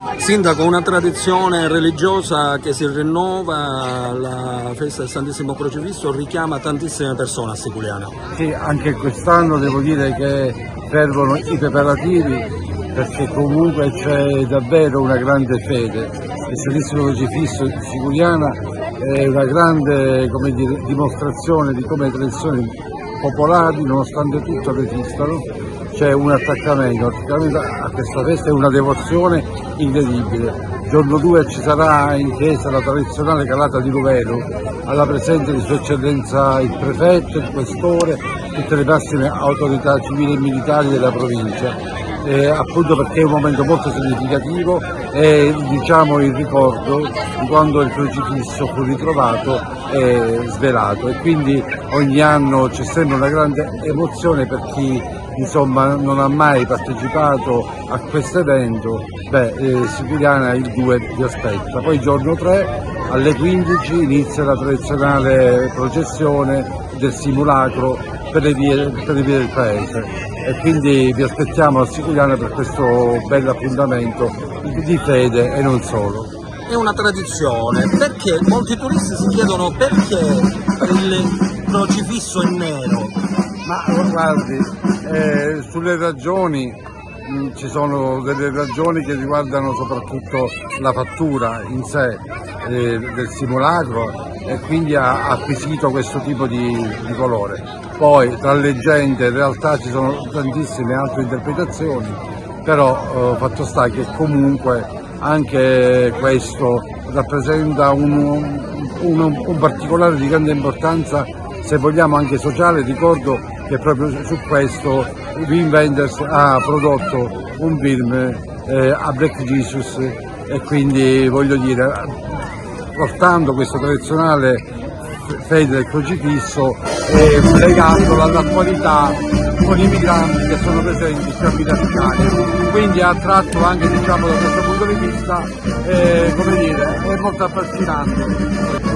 Sindaco, una tradizione religiosa che si rinnova, la festa del Santissimo Crocifisso richiama tantissime persone a Siculiana. Sì, anche quest'anno devo dire che servono i preparativi perché comunque c'è davvero una grande fede. Il Santissimo Crocifisso di Siculiana è una grande, come dire, dimostrazione di come le tradizioni popolari, nonostante tutto, resistano. C'è un attaccamento a questa festa e una devozione incredibile. Giorno 2 ci sarà in chiesa la tradizionale calata di Rovero, alla presenza di Sua Eccellenza il Prefetto, il Questore, tutte le massime autorità civili e militari della provincia, appunto perché è un momento molto significativo e diciamo il ricordo di quando il crocifisso fu ritrovato e svelato, e quindi ogni anno c'è sempre una grande emozione per chi insomma non ha mai partecipato a questo evento. Siculiana il 2 vi aspetta. Poi il giorno 3 alle 15 inizia la tradizionale processione del simulacro per le vie del paese, e quindi vi aspettiamo a Siculiana per questo bello appuntamento di fede e non solo. È una tradizione, perché molti turisti si chiedono perché il crocifisso è nero. Ma guardi, sulle ragioni ci sono delle ragioni che riguardano soprattutto la fattura in sé del simulacro, e quindi ha acquisito questo tipo di colore. Poi tra leggende e realtà ci sono tantissime altre interpretazioni, però fatto sta che comunque anche questo rappresenta un particolare di grande importanza, se vogliamo anche sociale. Ricordo che proprio su questo Wim Wenders ha prodotto un film, a Black Jesus, e quindi voglio dire, portando questa tradizionale fede del crocifisso e legandolo all'attualità con i migranti che sono presenti qui a Milano, quindi ha attratto anche, diciamo, da questo punto di vista, come dire, è molto affascinante.